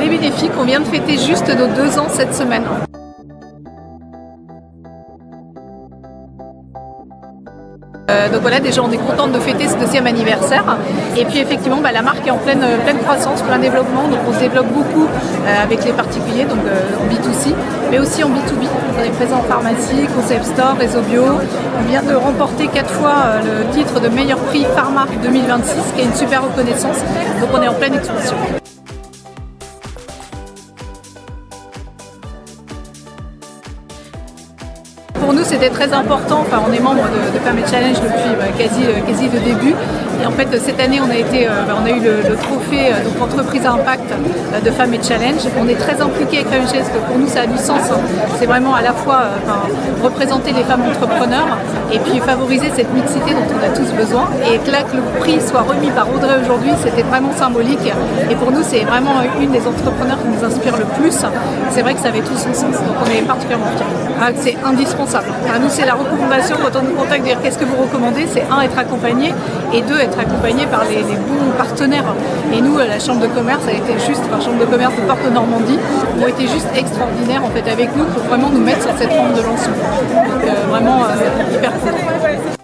Les bénéfiques, on vient de fêter juste nos 2 ans cette semaine. Donc voilà, déjà on est contente de fêter ce 2e anniversaire. Et puis effectivement, la marque est en pleine croissance, plein développement. Donc on se développe beaucoup avec les particuliers, donc en B2C, mais aussi en B2B. On est présent en pharmacie, concept store, réseau bio. On vient de remporter 4 fois le titre de meilleur prix Pharma 2026, qui est une super reconnaissance. Donc on est en pleine expansion. Pour nous, c'était très important. On est membre de Femmes & Challenge depuis quasi le début. Et en fait, cette année, on a eu le trophée donc entreprise à impact de Femmes & Challenge. On est très impliqués avec Femmes & Challenge parce que pour nous, ça a du sens. C'est vraiment à la fois représenter les femmes entrepreneurs et puis favoriser cette mixité dont on a tous besoin. Et que là, que le prix soit remis par Audrey aujourd'hui, c'était vraiment symbolique. Et pour nous, c'est vraiment une des entrepreneurs qui nous inspire le plus. C'est vrai que ça avait tout son sens. Donc on est particulièrement fiers. C'est indispensable. Nous, c'est la recommandation quand on nous contacte, dire qu'est-ce que vous recommandez, c'est 1, être accompagné, et 2, être accompagné par les bons partenaires. Et nous, la Chambre de commerce a été juste, la Chambre de commerce de Porte-Normandie, ont été juste extraordinaires en fait avec nous pour vraiment nous mettre sur cette forme de lancement. Donc vraiment hyper cool.